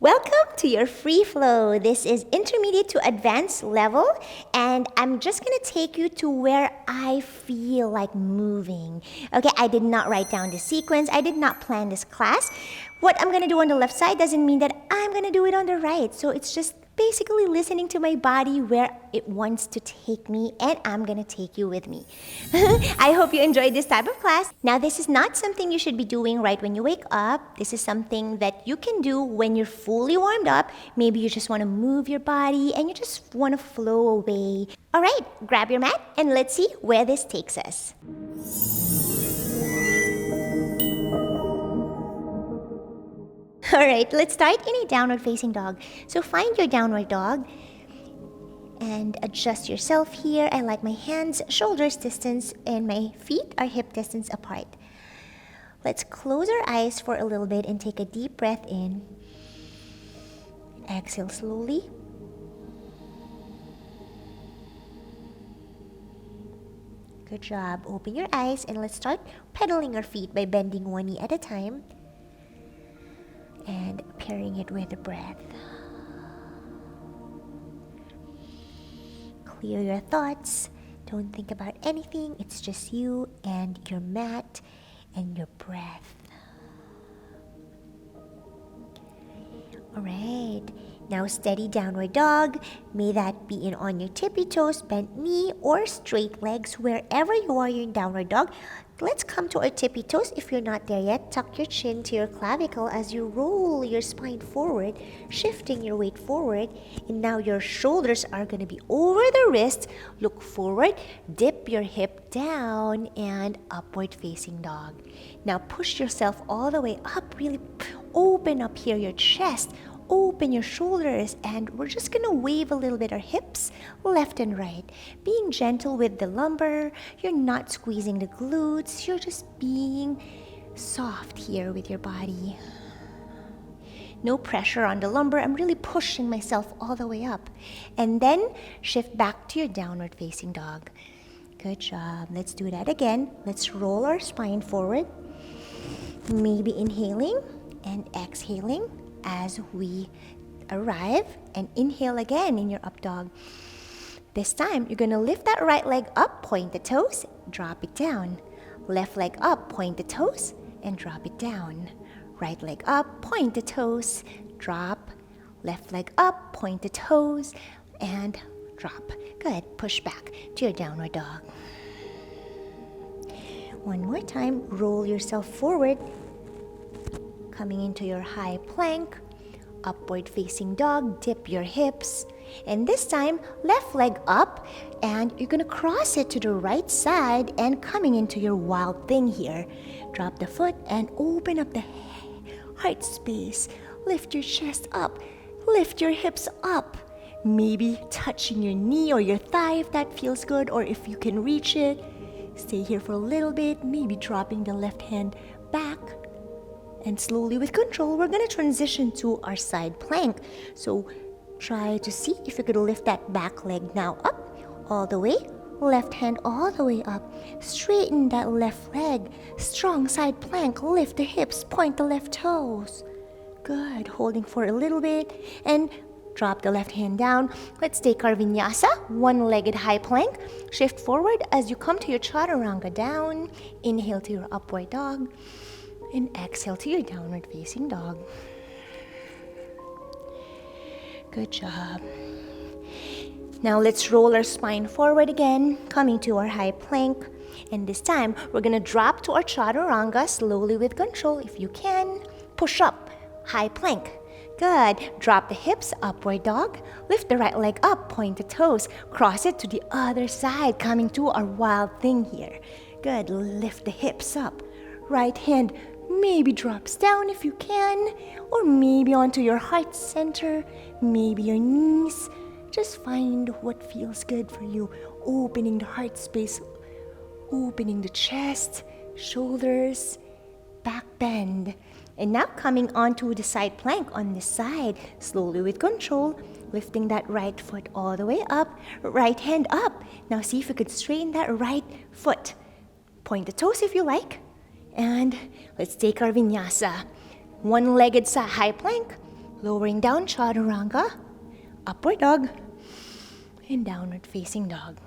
Welcome to your free flow. This is intermediate to advanced level, and I'm just gonna take you to where I feel like moving. Okay, I did not write down the sequence. I did not plan this class. What I'm gonna do on the left side doesn't mean that I'm gonna do it on the right. So it's just basically listening to my body where it wants to take me, and I'm gonna take you with me. I hope you enjoyed this type of class. Now, this is not something you should be doing right when you wake up. This is something that you can do when you're fully warmed up. Maybe you just wanna move your body and you just wanna flow away. All right, grab your mat and let's see where this takes us. All right, let's start in a downward facing dog. So find your downward dog and adjust yourself here. I like my hands shoulders distance and my feet are hip distance apart. Let's close our eyes for a little bit and take a deep breath in. Exhale slowly. Good job. Open your eyes and let's start pedaling our feet by bending one knee at a time and pairing it with the breath. Clear your thoughts. Don't think about anything. It's just you and your mat and your breath. All right. Now steady downward dog. May that be in on your tippy toes, bent knee, or straight legs, wherever you are in downward dog. Let's come to our tippy toes. If you're not there yet, tuck your chin to your clavicle as you roll your spine forward, shifting your weight forward. And now your shoulders are going to be over the wrist. Look forward, dip your hip down, and upward facing dog. Now push yourself all the way up. Really open up here your chest. Open your shoulders, and we're just gonna wave a little bit our hips left and right, being gentle with the lumbar. You're not squeezing the glutes, you're just being soft here with your body. No pressure on the lumbar. I'm really pushing myself all the way up, and then shift back to your downward facing dog. Good job. Let's do that again. Let's roll our spine forward, maybe inhaling and exhaling as we arrive, and inhale again in your up dog. This time, you're gonna lift that right leg up, point the toes, drop it down. Left leg up, point the toes, and drop it down. Right leg up, point the toes, drop. Left leg up, point the toes, and drop. Good. Push back to your downward dog. One more time, roll yourself forward, coming into your high plank, upward facing dog, dip your hips, and this time left leg up, and you're gonna cross it to the right side and coming into your wild thing here. Drop the foot and open up the heart space. Lift your chest up, lift your hips up, maybe touching your knee or your thigh if that feels good, or if you can reach it. Stay here for a little bit, maybe dropping the left hand back. And slowly with control, we're gonna transition to our side plank. So try to see if you could lift that back leg now up, all the way, left hand all the way up. Straighten that left leg, strong side plank, lift the hips, point the left toes. Good, holding for a little bit, and drop the left hand down. Let's take our vinyasa, one-legged high plank. Shift forward as you come to your chaturanga down. Inhale to your upward dog. And exhale to your downward facing dog. Good job. Now let's roll our spine forward again, coming to our high plank. And this time, we're gonna drop to our chaturanga slowly with control. If you can, push up, high plank. Good. Drop the hips, upward dog. Lift the right leg up, point the toes. Cross it to the other side, coming to our wild thing here. Good. Lift the hips up. Right hand maybe drops down if you can, or maybe onto your heart center, maybe your knees. Just find what feels good for you. Opening the heart space, opening the chest, shoulders, back bend. And now coming onto the side plank on this side, slowly with control, lifting that right foot all the way up, right hand up. Now see if you could straighten that right foot. Point the toes if you like. And let's take our vinyasa. One-legged high plank, Lowering down, chaturanga, upward dog, and downward facing dog.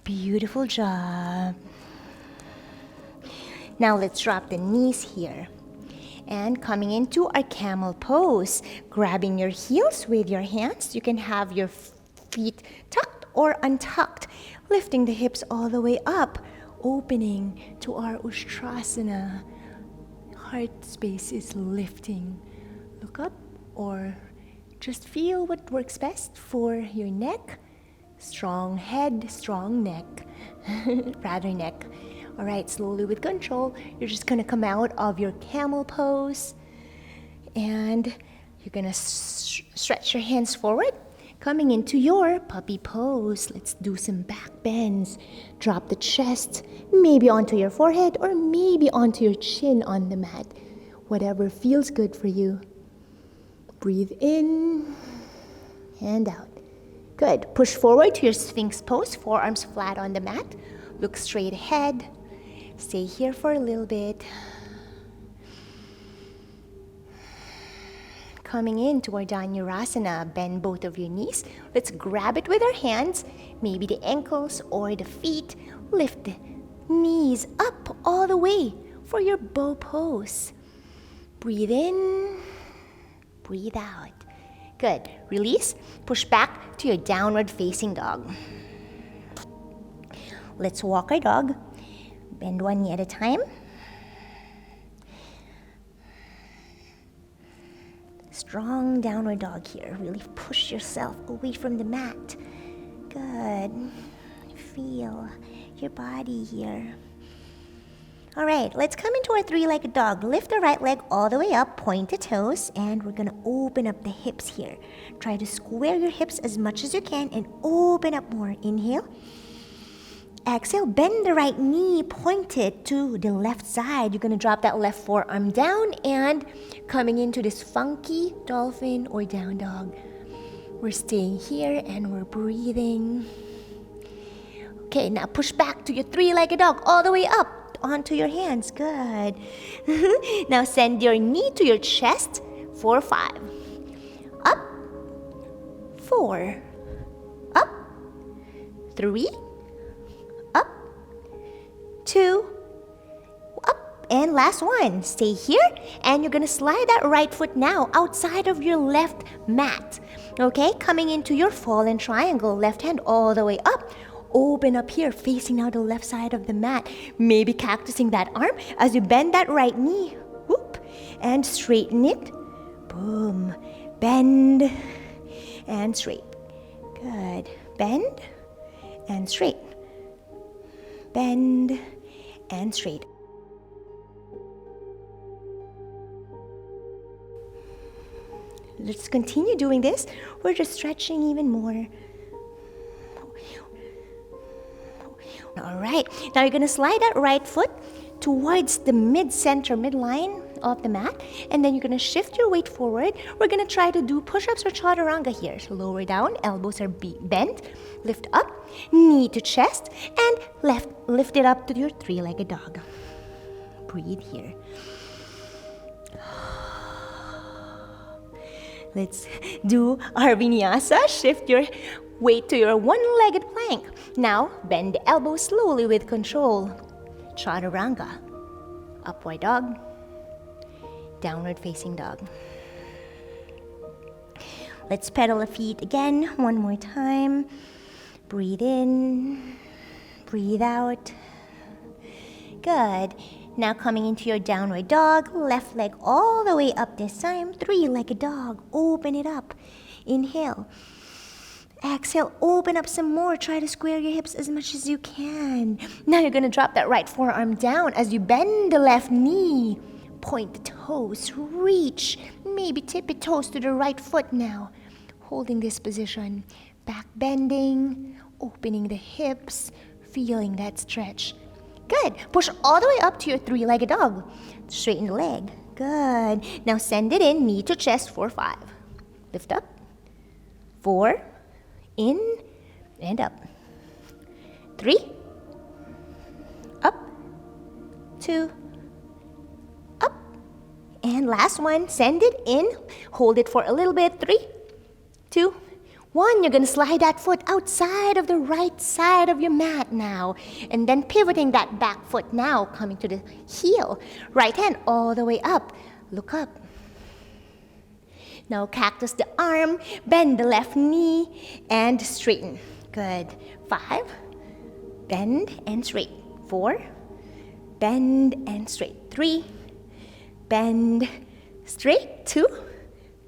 Beautiful job. Now let's drop the knees here. And coming into our camel pose, grabbing your heels with your hands. You can have your feet tucked or untucked, lifting the hips all the way up, opening to our ustrasana. Heart space is lifting. Look up or just feel what works best for your neck. Strong head, strong neck, rather neck. All right, slowly with control, you're just gonna come out of your camel pose and you're gonna stretch your hands forward, coming into your puppy pose. Let's do some back bends. Drop the chest, maybe onto your forehead or maybe onto your chin on the mat. Whatever feels good for you. Breathe in and out. Good. Push forward to your Sphinx pose, forearms flat on the mat. Look straight ahead. Stay here for a little bit. Coming into our Dhanurasana, bend both of your knees. Let's grab it with our hands, maybe the ankles or the feet. Lift the knees up all the way for your bow pose. Breathe in, breathe out. Good. Release. Push back to your downward facing dog. Let's walk our dog. Bend one knee at a time. Strong downward dog here. Really push yourself away from the mat. Good. Feel your body here. All right, let's come into our three-legged dog. Lift the right leg all the way up, point the toes, and we're gonna open up the hips here. Try to square your hips as much as you can and open up more. Inhale. Exhale, bend the right knee, point it to the left side. You're gonna drop that left forearm down and coming into this funky dolphin or down dog. We're staying here and we're breathing. Okay, now push back to your three-legged dog all the way up onto your hands. Good. Now send your knee to your chest for 5. Up. 4. Up. 3. Up. 2. Up. And last one. Stay here and you're gonna slide that right foot now outside of your left mat. Okay, coming into your fallen triangle. Left hand all the way up. Open up here, facing now the left side of the mat. Maybe cactusing that arm as you bend that right knee. Whoop. And straighten it. Boom. Bend and straight. Good. Bend and straight. Bend and straight. Let's continue doing this. We're just stretching even more. All right, now you're gonna slide that right foot towards the mid-center, midline of the mat, and then you're gonna shift your weight forward. We're gonna try to do push-ups or chaturanga here. So lower down, elbows are bent, lift up, knee to chest, and lift it up to your three-legged dog. Breathe here. Let's do our vinyasa. Shift your weight to your one-legged plank. Now, bend the elbows slowly with control. Chaturanga. Upward dog. Downward facing dog. Let's pedal the feet again. One more time. Breathe in. Breathe out. Good. Now coming into your downward dog. Left leg all the way up this time. Three-legged dog. Open it up. Inhale. Exhale, open up some more. Try to square your hips as much as you can. Now you're gonna drop that right forearm down as you bend the left knee. Point the toes, reach. Maybe tip your toes to the right foot now. Holding this position. Back bending, opening the hips, feeling that stretch. Good. Push all the way up to your three-legged dog. Straighten the leg. Good. Now send it in, knee to chest for 5. Lift up. 4. In and up. 3. Up. 2. Up. And last one, send it in. Hold it for a little bit. 3, 2, 1. You're going to slide that foot outside of the right side of your mat now. And then pivoting that back foot now, coming to the heel. Right hand all the way up. Look up. Now cactus the arm, bend the left knee, and straighten. Good. 5, bend and straight. 4, bend and straight. 3, bend, straight. 2,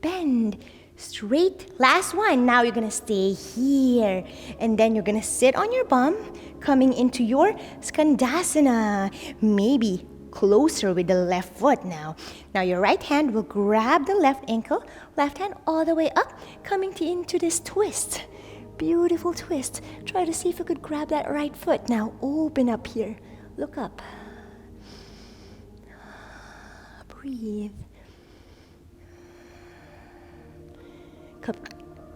bend, straight. Last one. Now you're going to stay here. And then you're going to sit on your bum, coming into your skandasana. Maybe closer with the left foot now. Now your right hand will grab the left ankle, left hand all the way up, coming into this twist. Beautiful twist. Try to see if you could grab that right foot. Now open up here. Look up. Breathe.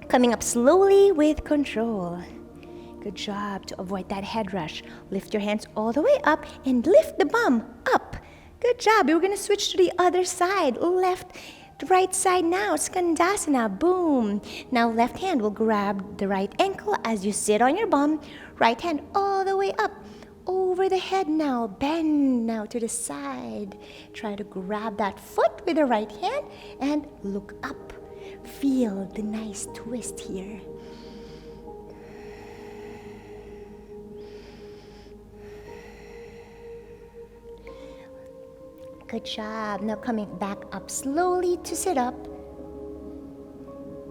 Coming up slowly with control. Good job to avoid that head rush. Lift your hands all the way up and lift the bum up. Good job. We're going to switch to the other side. Left, right side now. Skandasana. Boom. Now left hand will grab the right ankle as you sit on your bum. Right hand all the way up. Over the head now. Bend now to the side. Try to grab that foot with the right hand and look up. Feel the nice twist here. Good job. Now coming back up slowly to sit up.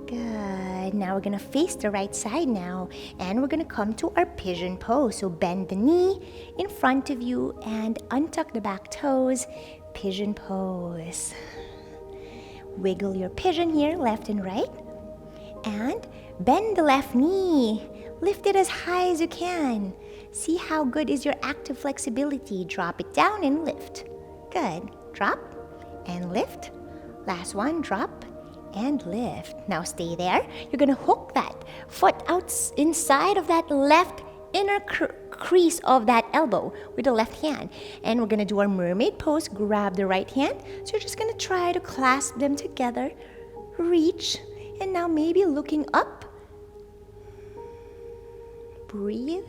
Good. Now we're going to face the right side now. And we're going to come to our pigeon pose. So bend the knee in front of you and untuck the back toes. Pigeon pose. Wiggle your pigeon here, left and right. And bend the left knee. Lift it as high as you can. See how good is your active flexibility. Drop it down and lift. Good. Drop and lift. Last one, drop and lift. Now stay there. You're going to hook that foot out inside of that left inner crease of that elbow with the left hand. And we're going to do our mermaid pose. Grab the right hand. So you're just going to try to clasp them together. Reach. And now maybe looking up. Breathe.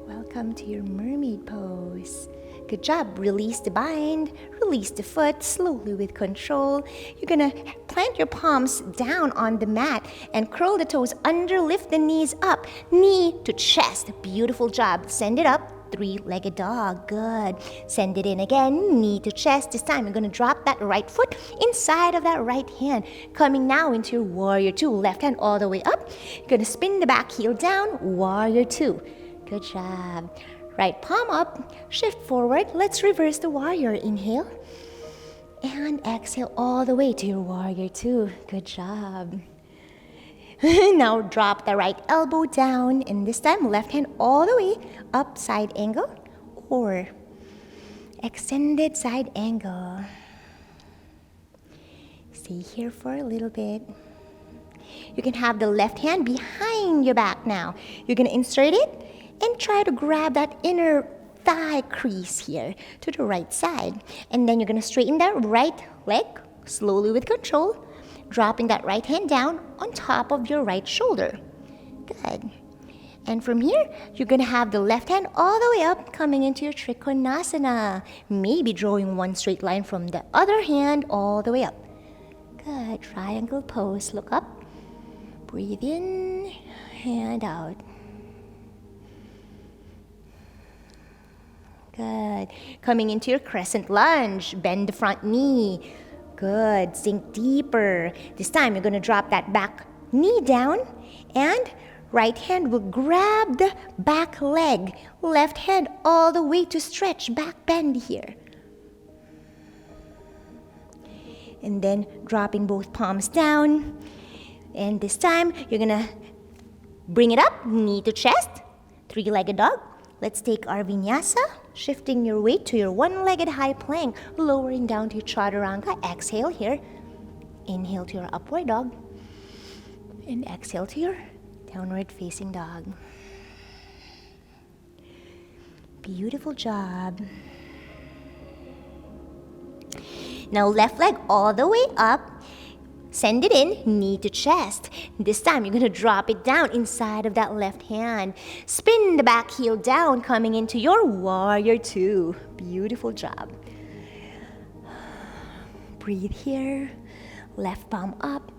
Welcome to your mermaid pose. Good job. Release the bind. Release the foot slowly with control. You're going to plant your palms down on the mat and curl the toes under. Lift the knees up. Knee to chest. Beautiful job. Send it up. Three-legged dog. Good. Send it in again. Knee to chest. This time you're going to drop that right foot inside of that right hand. Coming now into your warrior two. Left hand all the way up. You're going to spin the back heel down. Warrior two. Good job. Right palm up, shift forward. Let's reverse the warrior. Inhale and exhale all the way to your warrior two. Good job. Now drop the right elbow down, and this time left hand all the way up, side angle or extended side angle. Stay here for a little bit. You can have the left hand behind your back now. You're going to insert it and try to grab that inner thigh crease here to the right side. And then you're going to straighten that right leg slowly with control, dropping that right hand down on top of your right shoulder. Good. And from here, you're going to have the left hand all the way up, coming into your trikonasana. Maybe drawing one straight line from the other hand all the way up. Good. Triangle pose. Look up. Breathe in and out. Good. Coming into your crescent lunge. Bend the front knee. Good. Sink deeper. This time, you're going to drop that back knee down. And right hand will grab the back leg. Left hand all the way to stretch. Back bend here. And then dropping both palms down. And this time, you're going to bring it up. Knee to chest. Three-legged dog. Let's take our vinyasa, shifting your weight to your one-legged high plank, lowering down to your chaturanga. Exhale here. Inhale to your upward dog. And exhale to your downward facing dog. Beautiful job. Now left leg all the way up. Send it in, knee to chest. This time you're gonna drop it down inside of that left hand. Spin the back heel down, coming into your warrior two. Beautiful job. Breathe here. Left palm up.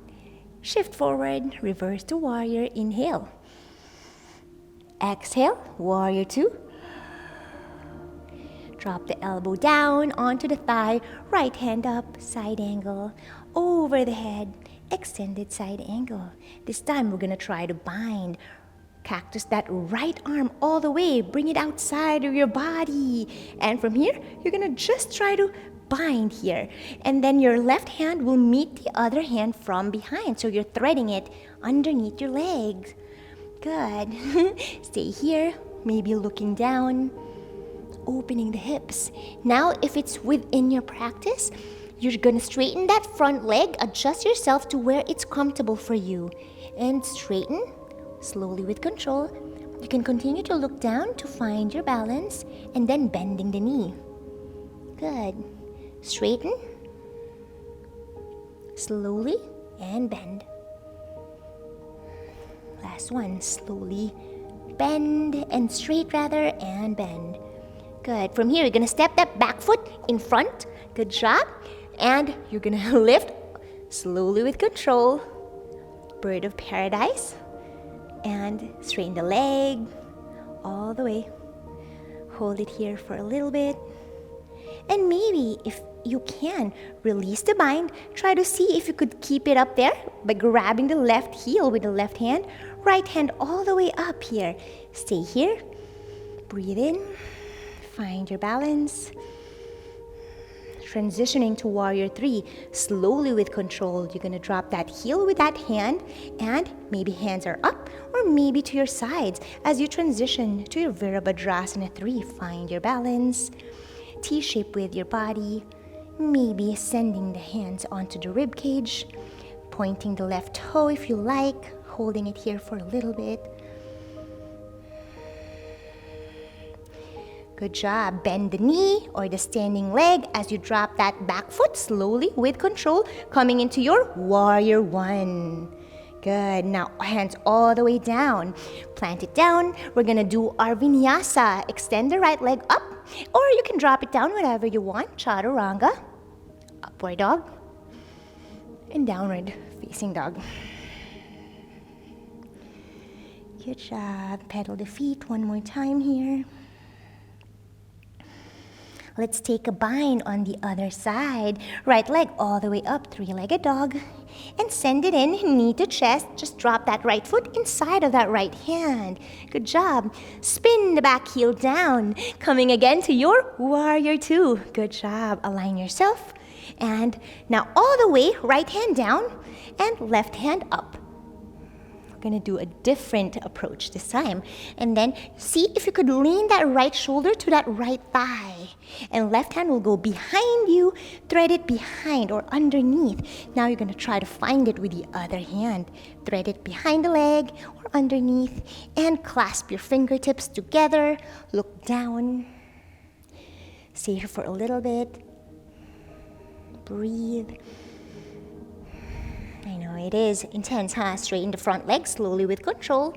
Shift forward, reverse to warrior, inhale. Exhale, warrior two. Drop the elbow down onto the thigh, right hand up, side angle, over the head, extended side angle. This time we're gonna try to bind. Cactus that right arm all the way, bring it outside of your body. And from here, you're gonna just try to bind here. And then your left hand will meet the other hand from behind. So you're threading it underneath your legs. Good. Stay here, maybe looking down. Opening the hips. Now, if it's within your practice, you're gonna straighten that front leg, adjust yourself to where it's comfortable for you, and straighten slowly with control. You can continue to look down to find your balance, and then bending the knee. Good. Straighten, slowly, and bend. Last one, slowly bend, and straight rather, and bend. Good. From here, you're gonna step that back foot in front. Good job. And you're gonna lift slowly with control. Bird of paradise. And straighten the leg all the way. Hold it here for a little bit. And maybe if you can, release the bind. Try to see if you could keep it up there by grabbing the left heel with the left hand. Right hand all the way up here. Stay here. Breathe in. Find your balance. Transitioning to warrior three, slowly with control. You're gonna drop that heel with that hand, and maybe hands are up or maybe to your sides. As you transition to your Virabhadrasana 3, find your balance. T-shape with your body, maybe sending the hands onto the rib cage, pointing the left toe if you like, holding it here for a little bit. Good job. Bend the knee or the standing leg as you drop that back foot slowly with control, coming into your warrior one. Good. Now hands all the way down. Plant it down. We're gonna do our vinyasa. Extend the right leg up, or you can drop it down whatever you want. Chaturanga, upward dog, and downward facing dog. Good job. Pedal the feet one more time here. Let's take a bind on the other side. Right leg all the way up, three-legged dog. And send it in, knee to chest. Just drop that right foot inside of that right hand. Good job. Spin the back heel down. Coming again to your warrior two. Good job. Align yourself. And now all the way, right hand down and left hand up. We're gonna do a different approach this time. And then see if you could lean that right shoulder to that right thigh. And left hand will go behind you, thread it behind or underneath. Now you're gonna try to find it with the other hand. Thread it behind the leg or underneath, and clasp your fingertips together. Look down. Stay here for a little bit. Breathe. I know it is intense, huh? Straighten the front leg slowly with control.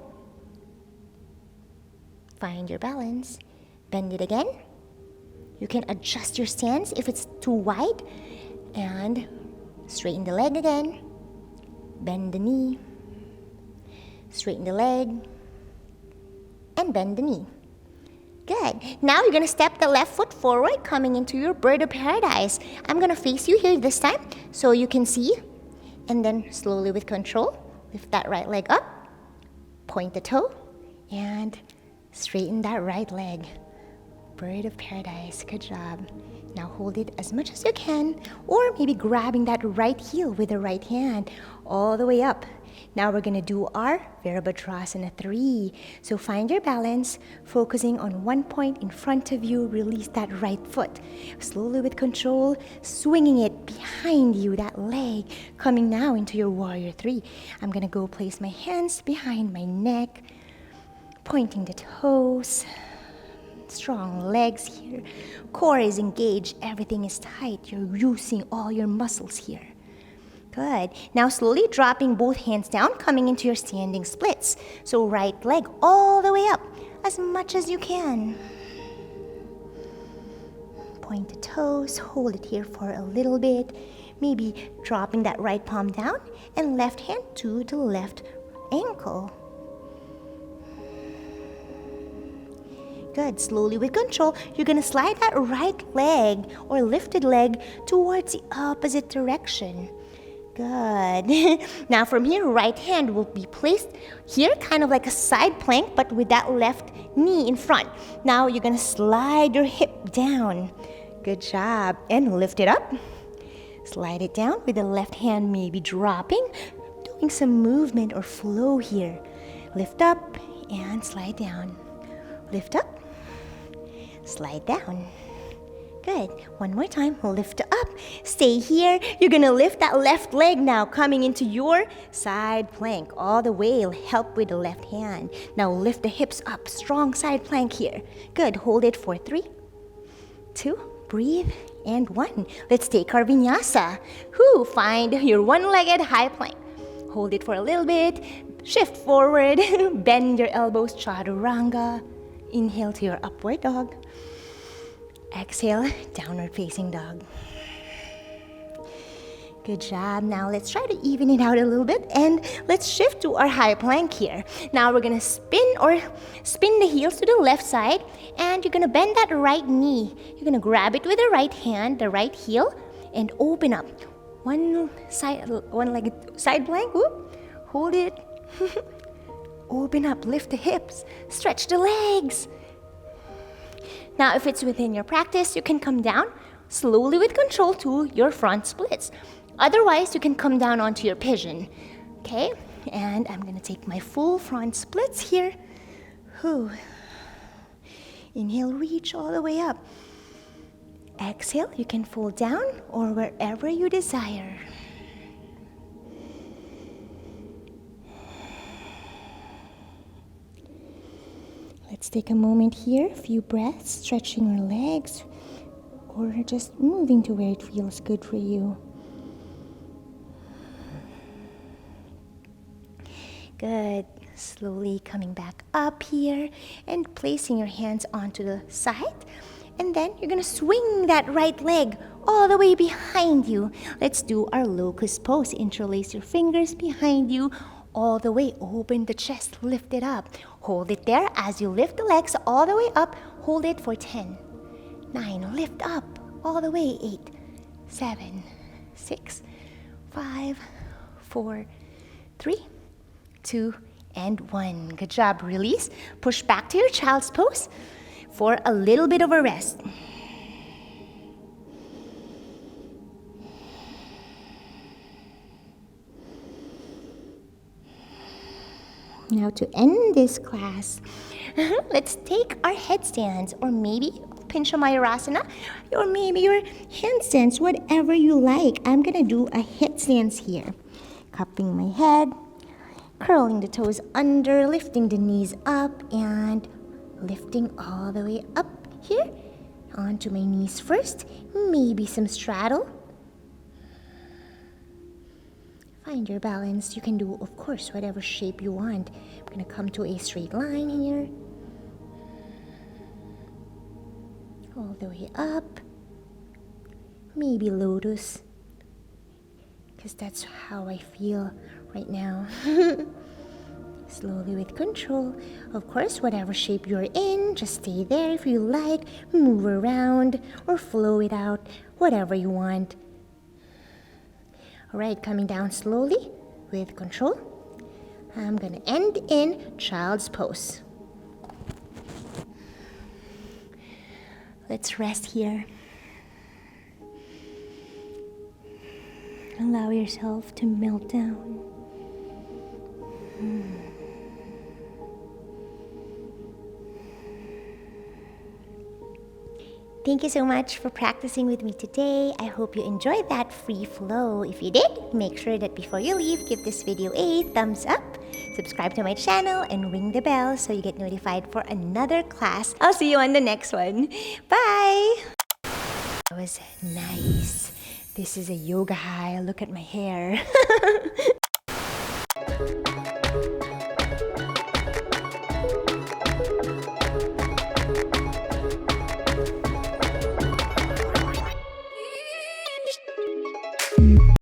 Find your balance. Bend it again. You can adjust your stance if it's too wide. And straighten the leg again. Bend the knee. Straighten the leg. And bend the knee. Good. Now you're going to step the left foot forward, coming into your bird of paradise. I'm going to face you here this time so you can see. And then slowly with control, lift that right leg up, point the toe, and straighten that right leg. Bird of paradise, good job. Now hold it as much as you can, or maybe grabbing that right heel with the right hand all the way up. Now we're gonna do our Virabhadrasana 3. So find your balance, focusing on one point in front of you, release that right foot. Slowly with control, swinging it behind you, that leg, coming now into your warrior 3. I'm gonna go place my hands behind my neck, pointing the toes, Strong legs here. Core is engaged. Everything is tight. You're using all your muscles here. Good. Now slowly dropping both hands down, coming into your standing splits. So right leg all the way up, as much as you can. Point the toes, hold it here for a little bit. Maybe dropping that right palm down and left hand to the left ankle. Good. Slowly with control, you're going to slide that right leg or lifted leg towards the opposite direction. Good. Now from here, right hand will be placed here, kind of like a side plank, but with that left knee in front. Now you're going to slide your hip down. Good job. And lift it up. Slide it down with the left hand maybe dropping, doing some movement or flow here. Lift up and slide down. Lift up, slide down. Good. One more time. Lift up. Stay here. You're going to lift that left leg now, coming into your side plank all the way. Help with the left hand. Now lift the hips up. Strong side plank here. Good. Hold it for 3, 2, breathe, and 1. Let's take our vinyasa. Find your one-legged high plank. Hold it for a little bit. Shift forward. Bend your elbows. Chaturanga. Inhale to your upward dog. Exhale, downward facing dog. Good job. Now let's try to even it out a little bit and let's shift to our high plank here. Now we're gonna spin the heels to the left side and you're gonna bend that right knee. You're gonna grab it with the right hand, the right heel, and open up. One-legged side plank. Hold it. Open up, lift the hips, stretch the legs. Now, if it's within your practice, you can come down slowly with control to your front splits. Otherwise, you can come down onto your pigeon. Okay? And I'm going to take my full front splits here. Inhale, reach all the way up. Exhale, you can fold down or wherever you desire. Let's take a moment here, a few breaths, stretching your legs, or just moving to where it feels good for you. Good. Slowly coming back up here and placing your hands onto the side. And then you're going to swing that right leg all the way behind you. Let's do our locust pose. Interlace your fingers behind you. All the way, open the chest, lift it up. Hold it there as you lift the legs all the way up. Hold it for 10, 9, lift up all the way, 8, 7, 6, 5, 4, 3, 2, and 1. Good job. Release. Push back to your child's pose for a little bit of a rest. Now to end this class, let's take our headstands or maybe Pincha Mayurasana or maybe your handstands, whatever you like. I'm going to do a headstands here. Cupping my head, curling the toes under, lifting the knees up and lifting all the way up here. Onto my knees first, maybe some straddle. Find your balance. You can do, of course, whatever shape you want. I'm going to come to a straight line here. All the way up. Maybe lotus. Because that's how I feel right now. Slowly with control. Of course, whatever shape you're in, just stay there if you like. Move around or flow it out. Whatever you want. Alright, coming down slowly with control. I'm going to end in child's pose. Let's rest here. Allow yourself to melt down. Thank you so much for practicing with me today. I hope you enjoyed that free flow. If you did, make sure that before you leave, give this video a thumbs up. Subscribe to my channel and ring the bell so you get notified for another class. I'll see you on the next one. Bye! That was nice. This is a yoga high. Look at my hair.